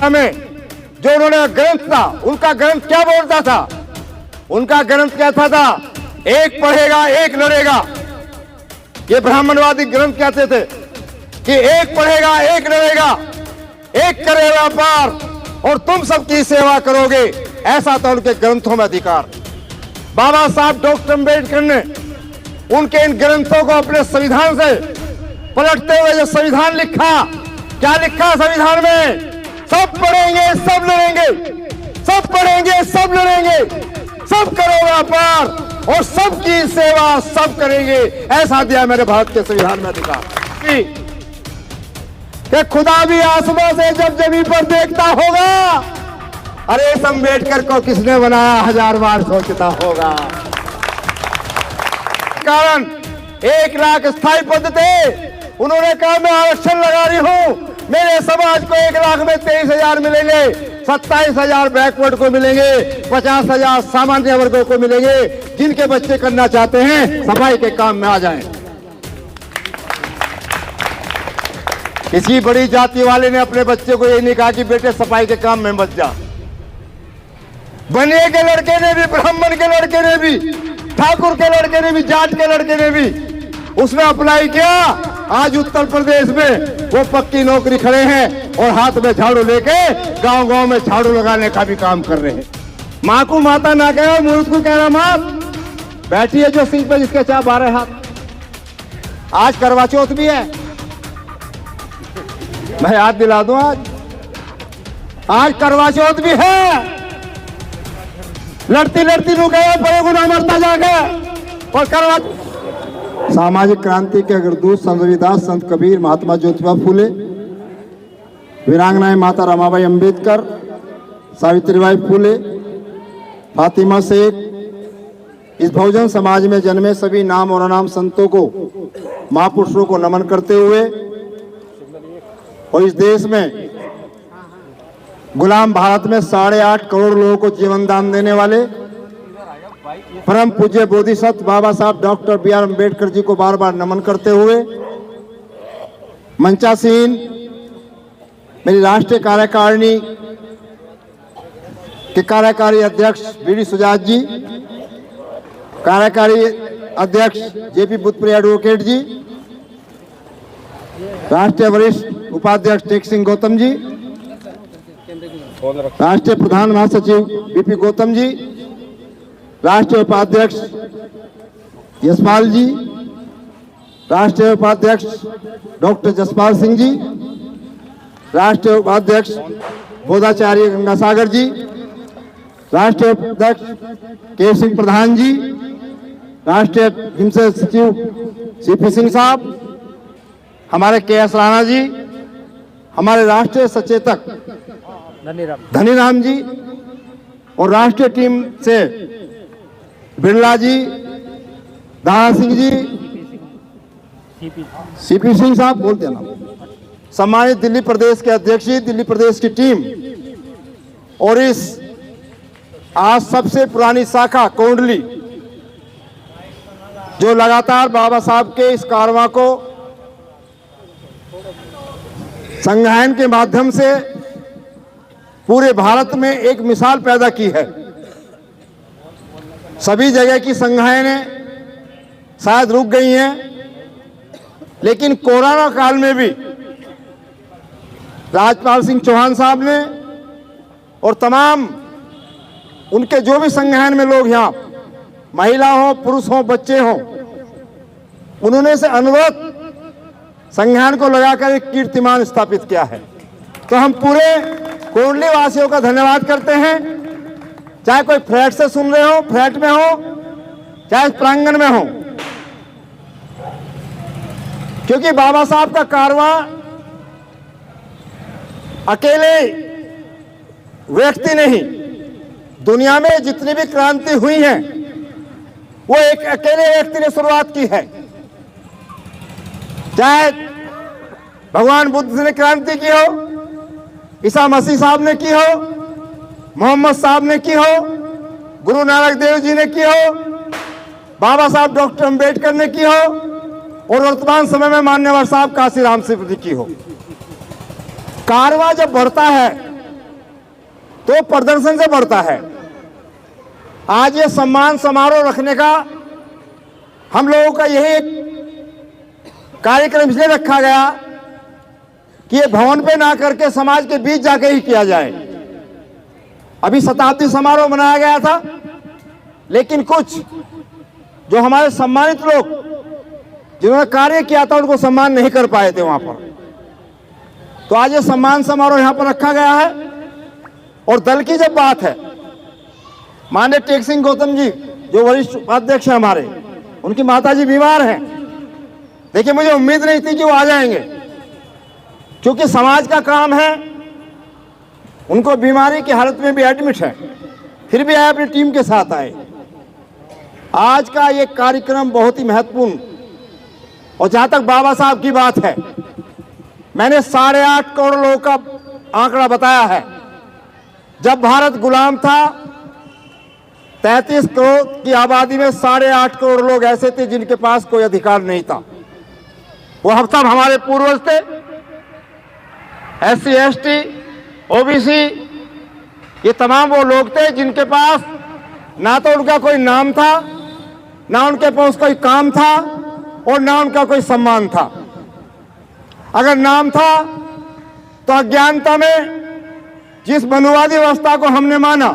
में जो उन्होंने ग्रंथ था, उनका ग्रंथ क्या बोलता था? उनका ग्रंथ कहता था, एक पढ़ेगा एक लड़ेगा। ये ब्राह्मणवादी ग्रंथ कहते थे कि एक पढ़ेगा एक लड़ेगा, एक करेगा व्यापार और तुम सबकी सेवा करोगे। ऐसा था उनके ग्रंथों में अधिकार। बाबा साहब डॉक्टर अम्बेडकर ने उनके इन ग्रंथों को अपने संविधान से पलटते हुए जो संविधान लिखा, क्या लिखा संविधान में? सब पढ़ेंगे सब लड़ेंगे, सब पढ़ेंगे सब लड़ेंगे, सब करो व्यापार और सबकी सेवा सब करेंगे। ऐसा दिया मेरे भारत के संविधान में अधिकार कि खुदा भी आसमां से जब जमीन पर देखता होगा, अरे इस अम्बेडकर को किसने बनाया 1000 बार सोचता होगा। कारण 1 लाख स्थायी पद थे, उन्होंने कहा मैं आरक्षण लगा रही हूं, मेरे समाज को 1 लाख में 23,000 मिलेंगे, 27,000 बैकवर्ड को मिलेंगे, 50,000 सामान्य वर्गों को मिलेंगे, जिनके बच्चे करना चाहते हैं सफाई के काम में आ जाएं। किसी बड़ी जाति वाले ने अपने बच्चे को ये नहीं कहा कि बेटे सफाई के काम में मत जा। बनिए के लड़के ने भी, ब्राह्मण के लड़के ने भी, ठाकुर के लड़के ने भी, जाट के लड़के ने भी उसमें अप्लाई किया। आज उत्तर प्रदेश में वो पक्की नौकरी खड़े हैं और हाथ में झाड़ू लेके गांव गांव में झाड़ू लगाने का भी काम कर रहे हैं। माँ को माता ना कहो, मूर्ख को कहना माँ। बैठी है जो सिंह पे जिसके चाह 12 हाथ। आज करवा चौथ भी है, मैं याद दिला दूं, आज करवा चौथ भी है। लड़ती लड़ती नु गए बड़े गुना मरता जाके और करवा। सामाजिक क्रांति के अग्रदूत संत रविदास, संत कबीर, महात्मा ज्योतिबा फूले, वीरांगनाएं माता रमाबाई अंबेडकर, सावित्रीबाई फूले, फातिमा शेख, इस बहुजन समाज में जन्मे सभी नाम और अनाम संतों को, महापुरुषों को नमन करते हुए और इस देश में गुलाम भारत में 8.5 करोड़ लोगों को जीवन दान देने वाले परम पूज्य बोधिसत्व बाबा साहब doctor B are Ambedkar ji को बार बार नमन करते हुए मंचासीन मेरी राष्ट्रीय कार्यकारिणी के कार्यकारी अध्यक्ष बीडी सुजात जी, कार्यकारी अध्यक्ष जेपी बुद्धप्रिया एडवोकेट जी, राष्ट्रीय वरिष्ठ उपाध्यक्ष टेक सिंह गौतम जी, राष्ट्रीय प्रधान महासचिव बीपी गौतम जी, राष्ट्रीय उपाध्यक्ष यशपाल जी, राष्ट्रीय उपाध्यक्ष डॉक्टर जसपाल सिंह जी, राष्ट्रीय उपाध्यक्ष बोधाचार्य गंगासागर जी, राष्ट्रीय उपाध्यक्ष के सिंह प्रधान जी, राष्ट्रीय हिमसे सचिव सीपी सिंह साहब, हमारे के एस राणा जी, हमारे राष्ट्रीय सचेतक धनीराम जी और राष्ट्रीय टीम से बिरला जी, दारा सिंह जी, सीपी सिंह साहब बोलते हैं ना, सम्मानित दिल्ली प्रदेश के अध्यक्ष जी, दिल्ली प्रदेश की टीम और इस आज सबसे पुरानी शाखा कोंडली जो लगातार बाबा साहब के इस कारवां को संज्ञान के माध्यम से पूरे भारत में एक मिसाल पैदा की है। सभी जगह की संज्ञाएं शायद रुक गई हैं, लेकिन कोरोना काल में भी राजपाल सिंह चौहान साहब ने और तमाम उनके जो भी संज्ञान में लोग यहाँ महिला हो, पुरुष हो, बच्चे हो, उन्होंने से अनुरोध संज्ञान को लगाकर एक कीर्तिमान स्थापित किया है। तो हम पूरे कोंडली वासियों का धन्यवाद करते हैं, चाहे कोई फ्लैट से सुन रहे हो, फ्लैट में हो, चाहे प्रांगण में हो, क्योंकि बाबा साहब का कारवां अकेले व्यक्ति नहीं, दुनिया में जितनी भी क्रांति हुई है वो एक अकेले व्यक्ति ने शुरुआत की है। चाहे भगवान बुद्ध ने क्रांति की हो, ईसा मसीह साहब ने की हो, मोहम्मद साहब ने की हो, गुरु नानक देव जी ने की हो, बाबा साहब डॉक्टर अम्बेडकर ने की हो और वर्तमान समय में मान्यवर साहब काशीराम सिंह ने की हो। कारवां जब बढ़ता है तो प्रदर्शन से बढ़ता है। आज ये सम्मान समारोह रखने का हम लोगों का यही कार्यक्रम इसलिए रखा गया कि ये भवन पे ना करके समाज के बीच जाके ही किया जाए। अभी शताब्दी समारोह मनाया गया था, लेकिन कुछ जो हमारे सम्मानित लोग जिन्होंने कार्य किया था उनको सम्मान नहीं कर पाए थे वहां पर। तो आज ये सम्मान समारोह यहां पर रखा गया है। और दल की जब बात है, माननीय टेक सिंह गौतम जी जो वरिष्ठ उपाध्यक्ष हैं हमारे, उनकी माताजी बीमार हैं। देखिए, मुझे उम्मीद नहीं थी कि वो आ जाएंगे, क्योंकि समाज का काम है। उनको बीमारी की हालत में भी एडमिट है, फिर भी आए, अपनी टीम के साथ आए। आज का ये कार्यक्रम बहुत ही महत्वपूर्ण। और जहां तक बाबा साहब की बात है, मैंने 8.5 करोड़ लोगों का आंकड़ा बताया है। जब भारत गुलाम था, 33 करोड़ की आबादी में 8.5 करोड़ लोग ऐसे थे जिनके पास कोई अधिकार नहीं था। वो सब हमारे पूर्वज थे। SC, ST, OBC, ये तमाम वो लोग थे जिनके पास ना तो उनका कोई नाम था, ना उनके पास कोई काम था, और ना उनका कोई सम्मान था। अगर नाम था तो अज्ञानता में जिस मनुवादी व्यवस्था को हमने माना,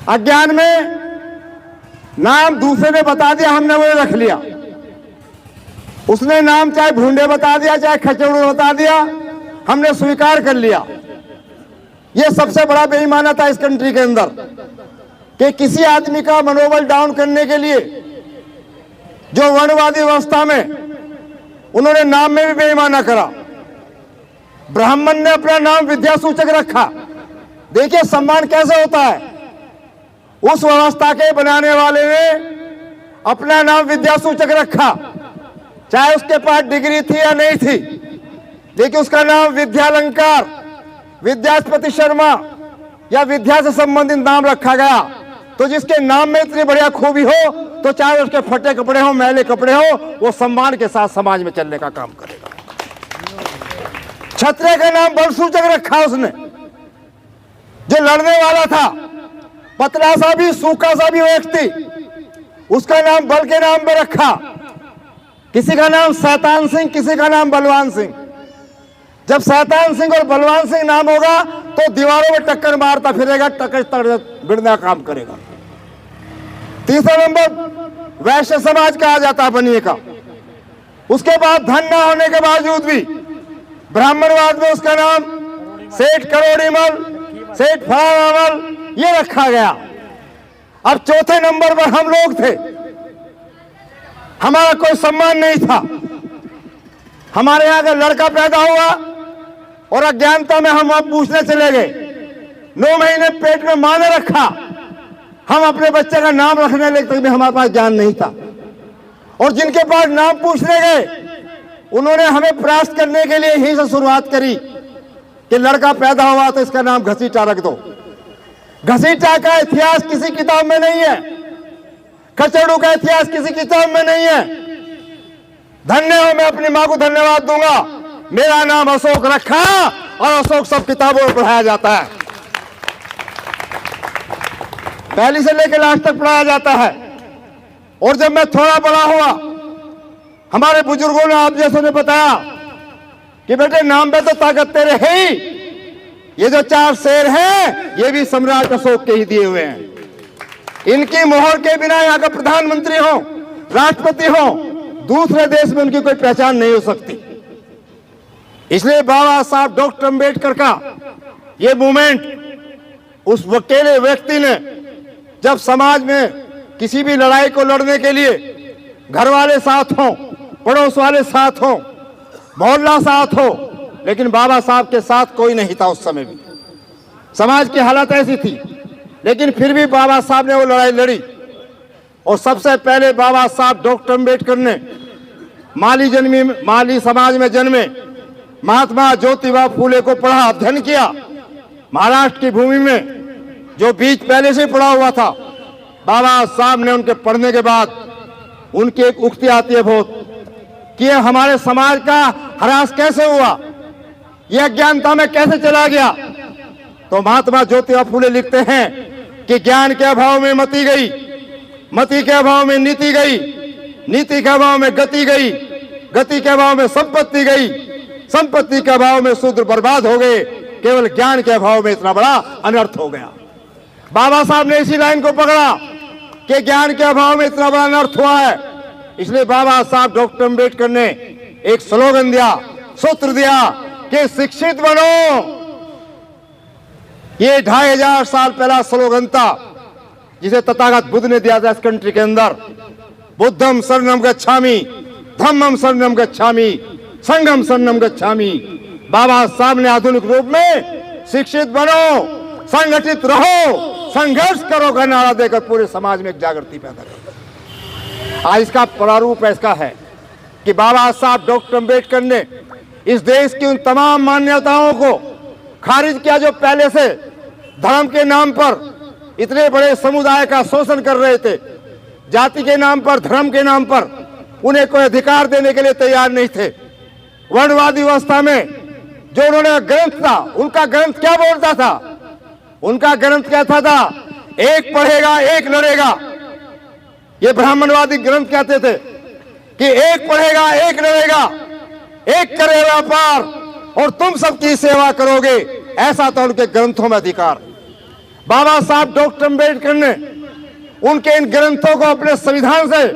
अज्ञान में नाम दूसरे ने बता दिया, हमने वो रख लिया। उसने नाम चाहे भूंडे बता दिया, चाहे खचड़ू बता दिया, हमने स्वीकार कर लिया। ये सबसे बड़ा बेईमाना था इस कंट्री के अंदर, कि किसी आदमी का मनोबल डाउन करने के लिए जो वर्णवादी व्यवस्था में उन्होंने नाम में भी बेईमाना करा। ब्राह्मण ने अपना नाम विद्या सूचक रखा। देखिए सम्मान कैसे होता है। उस व्यवस्था के बनाने वाले ने अपना नाम विद्या सूचक रखा, चाहे उसके पास डिग्री थी या नहीं थी, लेकिन उसका नाम विद्यालंकार, विद्यापति शर्मा या विद्या से संबंधित नाम रखा गया। तो जिसके नाम में इतनी बढ़िया खूबी हो, तो चाहे उसके फटे कपड़े हो, मैले कपड़े हो, वो सम्मान के साथ समाज में चलने का काम करेगा। क्षत्रिय का नाम बल सूचक रखा उसने। जो लड़ने वाला था, पतला सा भी सूखा सा भी व्यक्ति, उसका नाम बल के नाम पे रखा। किसी का नाम शैतान सिंह, किसी का नाम बलवान सिंह। जब शैतान सिंह और बलवान सिंह नाम होगा तो दीवारों में टक्कर मारता फिरेगा, टक्कर बिड़ना काम करेगा। तीसरा नंबर वैश्य समाज का आ जाता है बनिए का। उसके बाद धन न होने के बावजूद भी ब्राह्मणवाद में उसका नाम सेठ करोड़ीमल, सेठ फलानामल ये रखा गया। अब चौथे नंबर पर हम लोग थे। हमारा कोई सम्मान नहीं था। हमारे यहां का लड़का पैदा हुआ और अज्ञानता में हम अब पूछने चले गए। 9 महीने पेट में मां ने रखा। हम अपने बच्चे का नाम रखने लगे तक भी हमारे पास ज्ञान नहीं था। और जिनके पास नाम पूछने गए, उन्होंने हमें परास्त करने के लिए यहीं से शुरुआत करी कि लड़का पैदा हुआ तो इसका नाम घसीटा रख दो। घसीटा का इतिहास किसी किताब में नहीं है। खचड़ू का इतिहास किसी किताब में नहीं है। धन्य हो, मैं अपनी मां को धन्यवाद दूंगा। मेरा नाम अशोक रखा और अशोक सब किताबों में पढ़ाया जाता है। पहली से लेकर लास्ट तक पढ़ाया जाता है। और जब मैं थोड़ा बड़ा हुआ, हमारे बुजुर्गों ने, आप जैसे ने बताया कि बेटे नाम पे तो ताकत तेरे है ही। ये जो 4 शेर हैं, ये भी सम्राट अशोक के ही दिए हुए हैं। इनकी मोहर के बिना यहाँ का प्रधानमंत्री हो, राष्ट्रपति हो, दूसरे देश में उनकी कोई पहचान नहीं हो सकती। इसलिए बाबा साहब डॉक्टर अम्बेडकर का ये मूवमेंट, उस अकेले व्यक्ति ने जब समाज में किसी भी लड़ाई को लड़ने के लिए घर वाले साथ हों, पड़ोस वाले साथ हों, मोहल्ला साथ हो, लेकिन बाबा साहब के साथ कोई नहीं था। उस समय भी समाज की हालत ऐसी थी, लेकिन फिर भी बाबा साहब ने वो लड़ाई लड़ी। और सबसे पहले बाबा साहब डॉक्टर अम्बेडकर ने माली समाज में जन्मे महात्मा ज्योतिबा फूले को पढ़ा, अध्ययन किया। महाराष्ट्र की भूमि में जो बीज पहले से पड़ा हुआ था, बाबा साहब ने उनके पढ़ने के बाद उनकी एक उक्ति आती है बहुत, कि हमारे समाज का ह्रास कैसे हुआ, यह अज्ञानता में कैसे चला गया। तो महात्मा ज्योतिबा फूले लिखते हैं कि ज्ञान के अभाव में मति गई, मति के अभाव में नीति गई, नीति के अभाव में गति गई, गति के अभाव में संपत्ति गई, संपत्ति के अभाव में शूद्र बर्बाद हो गए, केवल ज्ञान के अभाव में इतना बड़ा अनर्थ हो गया। बाबा साहब ने इसी लाइन को पकड़ा कि ज्ञान के अभाव में इतना बड़ा अनर्थ हुआ है। इसलिए बाबा साहब डॉक्टर अम्बेडकर ने एक स्लोगन दिया, सूत्र दिया कि शिक्षित बनो। ये 2500 साल पहला स्लोगन था जिसे तथागत बुद्ध ने दिया था इस कंट्री के अंदर। बुद्धम शरणम गच्छामि, धम्मम शरणम गच्छामि, संघम शरणम गच्छामि। बाबा साहब ने आधुनिक रूप में शिक्षित बनो, संगठित रहो, संघर्ष करो का नारा देकर पूरे समाज में एक जागृति पैदा करो। आज इसका प्रारूप ऐसा है कि बाबा साहब डॉक्टर अम्बेडकर ने इस देश की उन तमाम मान्यताओं को खारिज किया जो पहले से धर्म के नाम पर इतने बड़े समुदाय का शोषण कर रहे थे, जाति के नाम पर, धर्म के नाम पर उन्हें कोई अधिकार देने के लिए तैयार नहीं थे। वर्णवादी व्यवस्था में जो उन्होंने ग्रंथ था, उनका ग्रंथ क्या बोलता था? उनका ग्रंथ कहता था एक पढ़ेगा एक लड़ेगा। ये ब्राह्मणवादी ग्रंथ कहते थे कि एक पढ़ेगा एक लड़ेगा, एक करे व्यापार और तुम सबकी सेवा करोगे, ऐसा था उनके ग्रंथों में अधिकार। बाबा साहब डॉक्टर अम्बेडकर ने उनके इन ग्रंथों को अपने संविधान से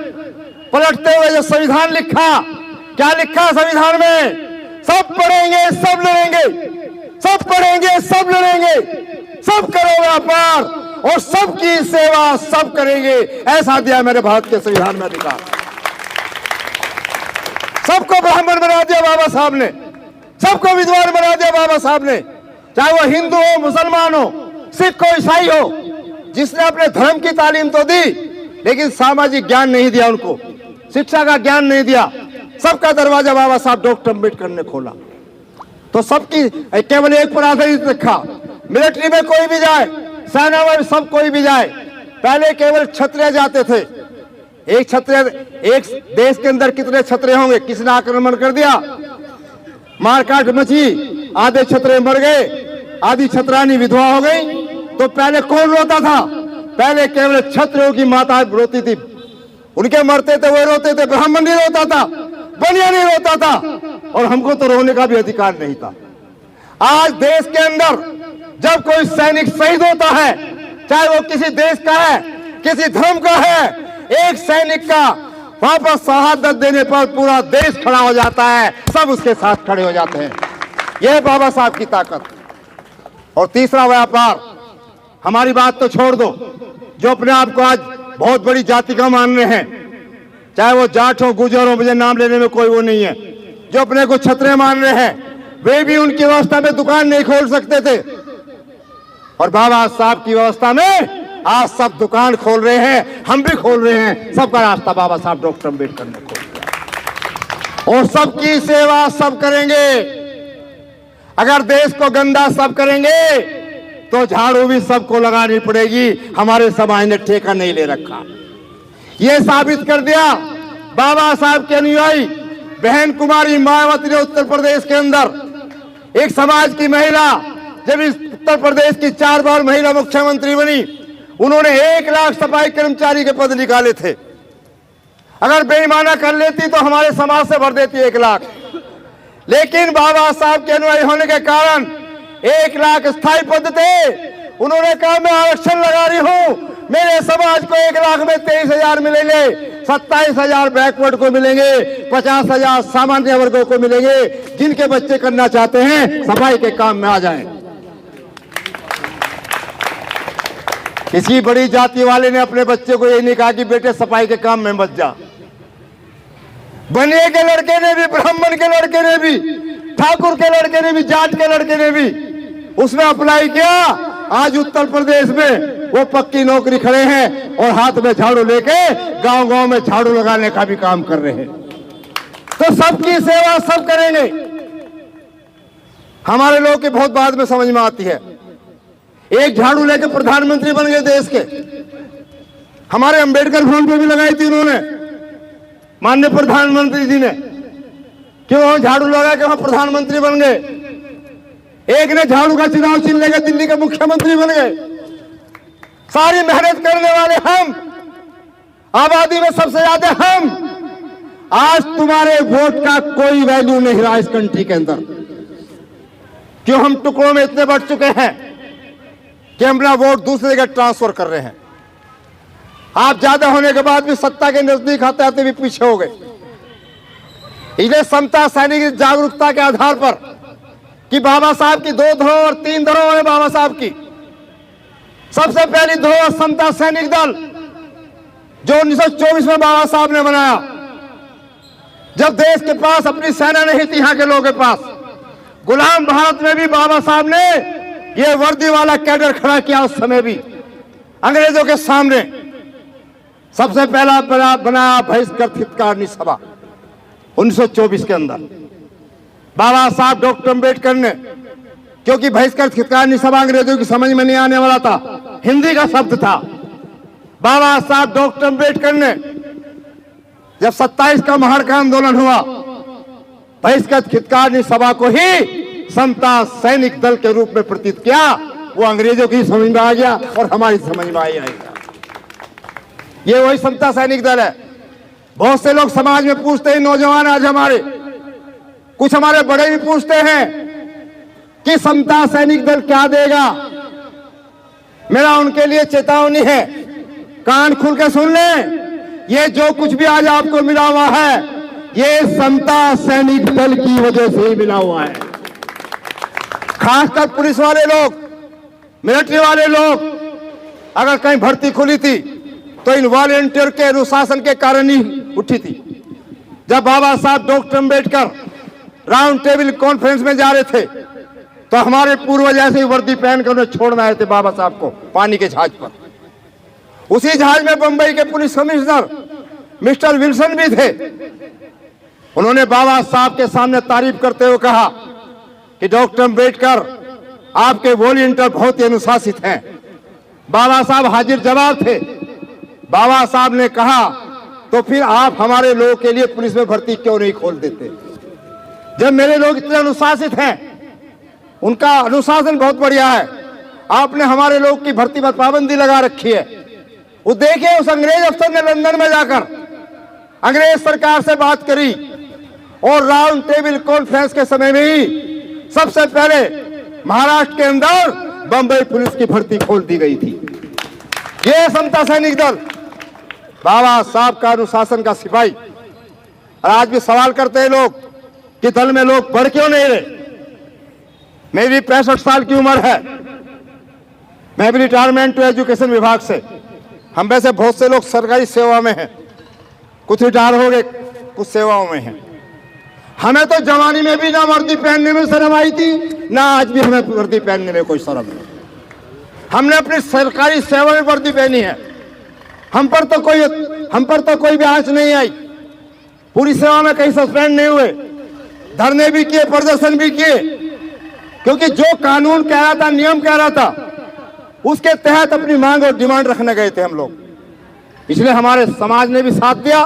पलटते हुए जो संविधान लिखा, क्या लिखा संविधान में? सब पढ़ेंगे सब लड़ेंगे, सब पढ़ेंगे सब लड़ेंगे, सब करो व्यापार और सबकी सेवा सब करेंगे, ऐसा दिया मेरे भारत के संविधान में अधिकार। सबको ब्राह्मण बना दिया बाबा साहब ने, सबको विद्वान बना दिया बाबा साहब ने, चाहे वो हिंदू हो, मुसलमान हो, सिख हो, ईसाई हो। जिसने अपने धर्म की तालीम तो दी लेकिन सामाजिक ज्ञान नहीं दिया, उनको शिक्षा का ज्ञान नहीं दिया। सबका दरवाजा बाबा साहब डॉक्टर अम्बेडकर ने खोला। तो सबकी केवल एक पर आधारित रखा। मिलिट्री में कोई भी जाए, सेना में सब कोई भी जाए, पहले केवल क्षत्रिय जाते थे। एक क्षत्रिय, एक देश के अंदर कितने क्षत्रिय होंगे? किसी ने आक्रमण कर दिया, मारकाट मची, आधे क्षत्रिय मर गए, आधी क्षत्रानी विधवा हो गई, तो पहले कौन रोता था? पहले केवल क्षत्रियों की माता रोती थी, उनके मरते थे वो रोते थे, ब्राह्मण नहीं रोता था, बनिया नहीं रोता था, और हमको तो रोने का भी अधिकार नहीं था। आज देश के अंदर जब कोई सैनिक शहीद होता है, चाहे वो किसी देश का है, किसी धर्म का है, एक सैनिक का वापस शहादत देने पर पूरा देश खड़ा हो जाता है, सब उसके साथ खड़े हो जाते हैं। यह बाबा साहब की ताकत। और तीसरा व्यापार, हमारी बात तो छोड़ दो, जो अपने आप को आज बहुत बड़ी जाति का मान रहे हैं, चाहे वो जाट हो, गुजर हो, मुझे नाम लेने में कोई वो नहीं है, जो अपने को क्षत्रिय मान रहे हैं, वे भी उनकी व्यवस्था में दुकान नहीं खोल सकते थे, और बाबा साहब की व्यवस्था में आज सब दुकान खोल रहे हैं, हम भी खोल रहे हैं। सबका रास्ता बाबा साहब डॉक्टर अम्बेडकर ने खोल दिया, और सबकी सेवा सब करेंगे। अगर देश को गंदा सब करेंगे तो झाड़ू भी सबको लगानी पड़ेगी। हमारे समाज ने ठेका नहीं ले रखा। यह साबित कर दिया बाबा साहब के अनुयायी बहन कुमारी मायावती ने उत्तर प्रदेश के अंदर एक समाज की महिला, जब इस उत्तर प्रदेश की 4 बार महिला मुख्यमंत्री बनी, उन्होंने 1 लाख सफाई कर्मचारी के पद निकाले थे। अगर बेईमाना कर लेती तो हमारे समाज से भर देती 1 लाख, लेकिन बाबा साहब के अनुयायी होने के कारण 1 लाख स्थायी पद थे। उन्होंने कहा मैं आरक्षण लगा रही हूं, मेरे समाज को 1 लाख में 23,000 मिलेंगे, 27,000 बैकवर्ड को मिलेंगे, 50,000 सामान्य वर्गों को मिलेंगे। जिनके बच्चे करना चाहते हैं सफाई के काम में आ जाएं। किसी बड़ी जाति वाले ने अपने बच्चे को यही नहीं कहा कि बेटे सफाई के काम में मत जा। बनिए के लड़के ने भी, ब्राह्मण के लड़के ने भी, ठाकुर के लड़के ने भी, जाट के लड़के ने भी उसमें अप्लाई किया। आज उत्तर प्रदेश में वो पक्की नौकरी खड़े हैं और हाथ में झाड़ू लेके गांव-गांव में झाड़ू लगाने का भी काम कर रहे हैं। तो सबकी सेवा सब करेंगे। हमारे लोग की बहुत बाद में समझ में आती है। एक झाड़ू लेके प्रधानमंत्री बन गए देश के। हमारे अंबेडकर भवन पे भी लगाई थी उन्होंने, माननीय प्रधानमंत्री जी ने, कि वहां झाड़ू लगा के वहां प्रधानमंत्री बन गए। एक ने झाड़ू का चुनाव छीन लेकर दिल्ली के मुख्यमंत्री बन गए। सारी मेहनत करने वाले हम, आबादी में सबसे ज्यादा हम। आज तुम्हारे वोट का कोई वैल्यू नहीं रहा इस कंट्री के अंदर। क्यों हम टुकड़ों में इतने बढ़ चुके हैं कि हम अपना वोट दूसरे जगह ट्रांसफर कर रहे हैं। आप ज्यादा होने के बाद भी सत्ता के नजदीक आते आते भी पीछे हो गए। इसलिए समता सैनिक की जागरूकता के आधार पर कि बाबा साहब की 2 धरोहर 3 धरोहर है बाबा साहब की। सबसे पहली धरोहर समता सैनिक दल जो 1924 में बाबा साहब ने बनाया, जब देश के पास अपनी सेना नहीं थी, यहां के लोगों के पास। गुलाम भारत में भी बाबा साहब ने यह वर्दी वाला कैडर खड़ा किया। उस समय भी अंग्रेजों के सामने सबसे पहला बनाया बहिष्कृत हितकारिणी सभा 1924 के अंदर। बाबा साहब डॉक्टर अम्बेडकर ने, क्योंकि बहिष्कृत हितकारिणी सभा अंग्रेजों की समझ में नहीं आने वाला था, हिंदी का शब्द था। बाबा साहब डॉक्टर अम्बेडकर ने जब 27 का महाड़ का आंदोलन हुआ, बहिष्कृत हितकारिणी सभा को ही समता सैनिक दल के रूप में प्रतीत किया। वो अंग्रेजों की समझ में आ गया और हमारी समझ में आएगा। ये वही समता सैनिक दल है। बहुत से लोग समाज में पूछते हैं, नौजवान आज हमारे, कुछ हमारे बड़े भी पूछते हैं कि समता सैनिक दल क्या देगा। मेरा उनके लिए चेतावनी है, कान खुल के सुन लें। ये जो कुछ भी आज आपको मिला हुआ है, ये समता सैनिक दल की वजह से ही मिला हुआ है। खासकर पुलिस वाले लोग, मिलिट्री वाले लोग, अगर कहीं भर्ती खुली थी तो इन वॉलंटियर के अनुशासन के कारण ही उठी थी। जब बाबा साहब doctor Ambedkar round table conference में जा रहे थे तो हमारे पूर्वज ऐसे ही वर्दी पहनकर उन्हें छोड़ने आए थे बाबा साहब को पानी के जहाज पर। उसी जहाज में बंबई के पुलिस कमिश्नर मिस्टर विल्सन भी थे। उन्होंने बाबा साहब के सामने तारीफ करते हुए कहा कि डॉक्टर अम्बेडकर आपके वॉलंटियर बहुत ही अनुशासित हैं। बाबा साहब हाजिर जवाब थे। बाबा साहब ने कहा, तो फिर आप हमारे लोगों के लिए पुलिस में भर्ती क्यों नहीं खोल देते? जब मेरे लोग इतने अनुशासित हैं, उनका अनुशासन बहुत बढ़िया है, आपने हमारे लोग की भर्ती पर पाबंदी लगा रखी है। वो देखिए, उस अंग्रेज अफसर ने लंदन में जाकर अंग्रेज सरकार से बात करी और राउंड टेबल कॉन्फ्रेंस के समय में ही सबसे पहले महाराष्ट्र के अंदर बंबई पुलिस की भर्ती खोल दी गई थी। ये समता सैनिक दल, बाबा साहब का अनुशासन का सिपाही। और आज भी सवाल करते हैं लोग कि दल में लोग बढ़ क्यों नहीं रहे। मेरी 65 साल की उम्र है, मैं भी रिटायरमेंट टू एजुकेशन विभाग से। हम में से बहुत से लोग सरकारी सेवा में हैं, कुछ रिटायर हो गए, कुछ सेवाओं में हैं। हमें तो जवानी में भी ना वर्दी पहनने में शर्म आई थी, ना आज भी हमें वर्दी पहनने में कोई शर्म नहीं। हमने अपनी सरकारी सेवा में वर्दी पहनी है। हम पर तो कोई भी आंच नहीं आई। पूरी सेवा में कहीं सस्पेंड नहीं हुए, धरने भी किए, प्रदर्शन भी किए, क्योंकि जो कानून कह रहा था, नियम कह रहा था, उसके तहत अपनी मांग और डिमांड रखने गए थे हम लोग। इसलिए हमारे समाज ने भी साथ दिया,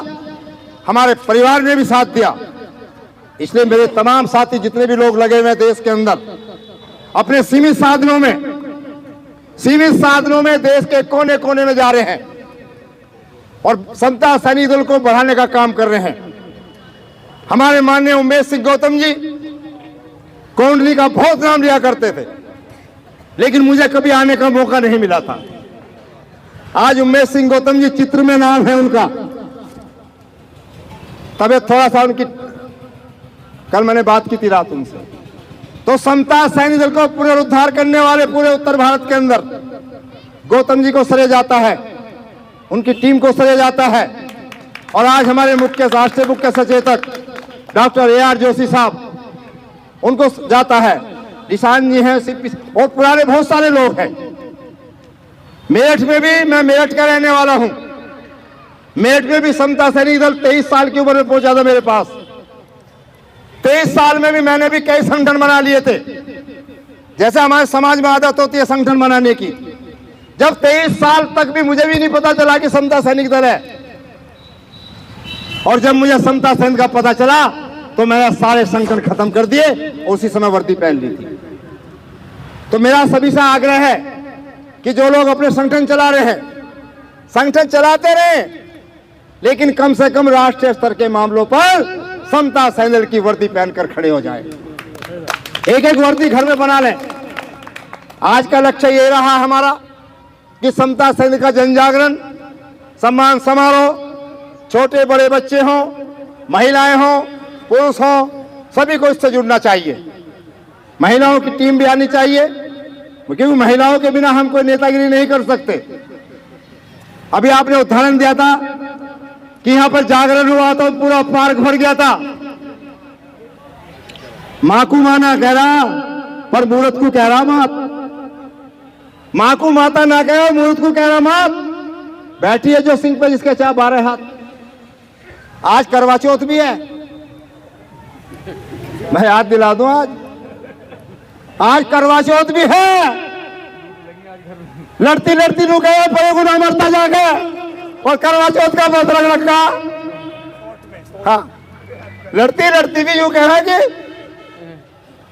हमारे परिवार ने भी साथ दिया। इसलिए मेरे तमाम साथी जितने भी लोग लगे हुए हैं देश के अंदर, अपने सीमित साधनों में देश के कोने कोने में जा रहे हैं और समता सैनिक दल को बढ़ाने का काम कर रहे हैं। हमारे माननीय उमेश सिंह गौतम जी कोंडली का बहुत नाम लिया करते थे, लेकिन मुझे कभी आने का मौका नहीं मिला था। आज उमेश सिंह गौतम जी चित्र में नाम है उनका। तबियत थोड़ा सा उनकी, कल मैंने बात की थी रात उनसे। तो समता सैनिक दल को पुनरुद्धार करने वाले पूरे उत्तर भारत के अंदर गौतम जी को श्रेय जाता है, उनकी टीम को श्रेय जाता है। और आज हमारे राष्ट्रीय मुख्य सचेतक डॉक्टर AR जोशी साहब, उनको जाता है। निशान जी हैं, और पुराने बहुत सारे लोग हैं। मेरठ में भी, मैं मेरठ का रहने वाला हूं, मेरठ में भी समता सैनिक दल 23 साल की उम्र में पहुंचा था मेरे पास। 23 साल में भी मैंने भी कई संगठन बना लिए थे, जैसे हमारे समाज में आदत होती है संगठन बनाने की। जब 23 साल तक भी मुझे भी नहीं पता चला कि समता सैनिक दल है, और जब मुझे समता सैनिक का पता चला तो मैंने सारे संगठन खत्म कर दिए और उसी समय वर्दी पहन ली थी। तो मेरा सभी से आग्रह है कि जो लोग अपने संगठन चला रहे हैं, संगठन चलाते रहे, लेकिन कम से कम राष्ट्रीय स्तर के मामलों पर समता सैनिक की वर्दी पहनकर खड़े हो जाए। एक एक वर्दी घर में बना लें। आज का लक्ष्य ये रहा हमारा कि समता सैनिक का जन जागरण, सम्मान समारोह, छोटे बड़े बच्चे हों, महिलाएं हों, पुरुष हों, सभी को इससे जुड़ना चाहिए। महिलाओं की टीम भी आनी चाहिए, क्योंकि महिलाओं के बिना हम कोई नेतागिरी नहीं कर सकते। अभी आपने उदाहरण दिया था कि यहां पर जागरण हुआ तो पूरा पार्क भर गया था। मां को माना कह रहा पर मूर्त को कह रहा मत। मां को माता ना कह, मूर्त को कह रहा मत। बैठी है जो सिंह पे जिसके चाह 12 हाथ। आज करवा चौथ भी है, मैं याद दिला दूं, आज करवा चौथ भी है। लड़ती लड़ती नु गए पर गुना मरता जाके, और करवा चौथ का बहुत रंग रखा। हाँ, लड़ती लड़ती भी यूं कह रहा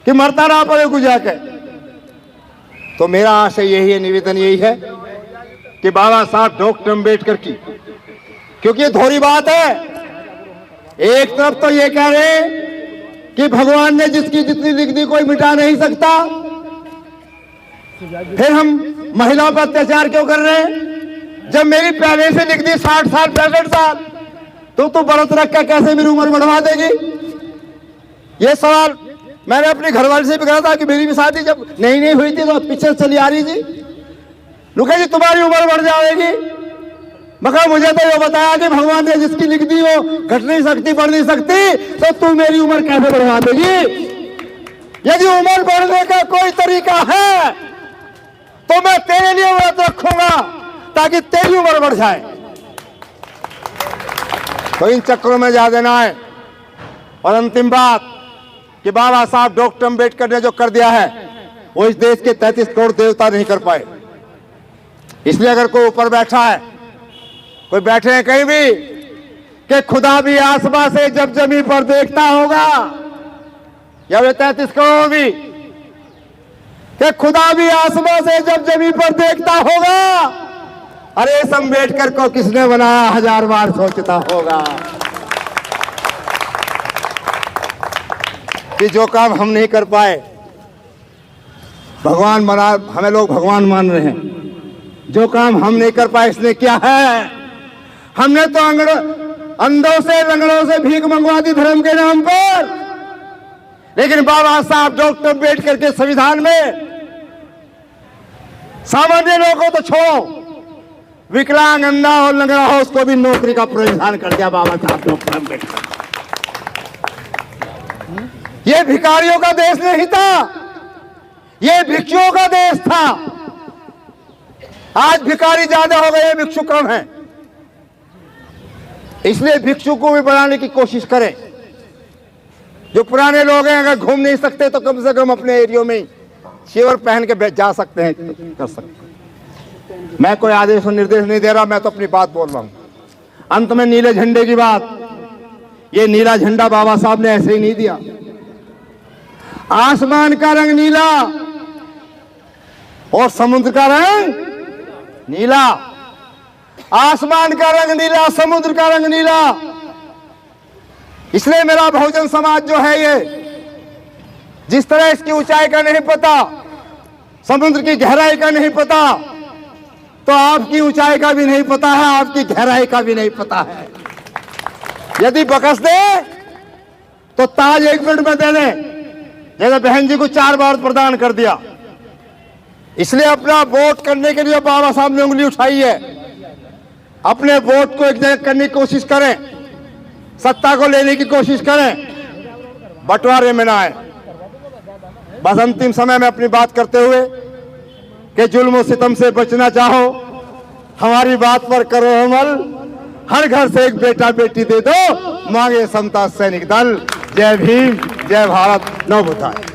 कि मरता रहा पड़े को जाके। तो मेरा आशय यही है, निवेदन यही है कि बाबा साहब डॉक्टर अम्बेडकर की, क्योंकि ये थोड़ी बात है। एक तरफ तो ये कह रहे कि भगवान ने जिसकी जितनी लिख दी कोई मिटा नहीं सकता, फिर हम महिलाओं पर अत्याचार क्यों कर रहे हैं? जब मेरी पहले से लिख दी 60 साल 65 साल, तो व्रत रख के कैसे मेरी उम्र बढ़वा देगी? ये सवाल मैंने अपनी घरवाली से भी कहा था कि मेरी भी शादी जब नहीं हुई थी तो पीछे चली आ रही थी। रुके जी तुम्हारी उम्र बढ़ जाएगी, मगर मुझे तो ये बताया कि भगवान ने जिसकी लिख दी वो घट नहीं सकती, बढ़ नहीं सकती, तो तू मेरी उम्र कैसे बढ़वा देगी? यदि उम्र बढ़ने का कोई तरीका है तो मैं तेरे लिए व्रत रखूंगा ताकि तेरी उम्र बढ़ जाए। तो इन चक्रों में जा देना है। और अंतिम बात कि बाबा साहब डॉक्टर अम्बेडकर ने जो कर दिया है वो इस देश के 33 करोड़ देवता नहीं कर पाए। इसलिए अगर कोई ऊपर बैठा है, कोई बैठे हैं कहीं भी कि खुदा भी आसमां से जब जमीन पर देखता होगा, या वे 33 करोड़ भी कि खुदा भी आसमां से जब जमीन पर देखता होगा, अरे इस अम्बेडकर को किसने बनाया 1000 बार सोचता होगा। कि जो काम हम नहीं कर पाए, भगवान बना, हमें लोग भगवान मान रहे हैं। जो काम हम नहीं कर पाए इसने क्या है? हमने तो अंधों से लंगड़ों से भीख मंगवा दी धर्म के नाम पर। लेकिन बाबा साहब डॉक्टर अम्बेडकर के संविधान में सामान्य लोगों तो छोड़ो, विकलांग, अंधा और लंगड़ा हो उसको भी नौकरी का प्रावधान कर दिया बाबा साहब डॉक्टर अम्बेडकर। ये भिखारियों का देश नहीं था, ये भिक्षुओं का देश था। आज भिखारी ज्यादा हो गए, भिक्षु कम है। इसलिए भिक्षु को भी बढ़ाने की कोशिश करें। जो पुराने लोग हैं अगर घूम नहीं सकते तो कम से कम अपने एरिया में शेवर पहन के जा सकते हैं, कर सकते हैं। मैं कोई आदेश और निर्देश नहीं दे रहा, मैं तो अपनी बात बोल रहा हूं। अंत में नीले झंडे की बात, ये नीला झंडा बाबा साहब ने ऐसे ही नहीं दिया। आसमान का रंग नीला और समुद्र का रंग नीला। आसमान का रंग नीला, समुद्र का रंग नीला। इसलिए मेरा बहुजन समाज जो है ये, जिस तरह इसकी ऊंचाई का नहीं पता, समुद्र की गहराई का नहीं पता, तो आपकी ऊंचाई का भी नहीं पता है, आपकी गहराई का भी नहीं पता है। यदि बकस दे तो ताज 1 मिनट में दे दे, जैसे बहन जी को 4 बार प्रदान कर दिया। इसलिए अपना वोट करने के लिए बाबा साहब ने उंगली उठाई है। अपने वोट को एक जगह करने की कोशिश करें, सत्ता को लेने की कोशिश करें, बंटवारे में ना आए। बस अंतिम समय में अपनी बात करते हुए कि जुल्म और सितम से बचना चाहो, हमारी बात पर करो अमल। हर घर से एक बेटा बेटी दे दो, मांगे समता सैनिक दल। जय भीम, जय भारत, नव बुद्धाय।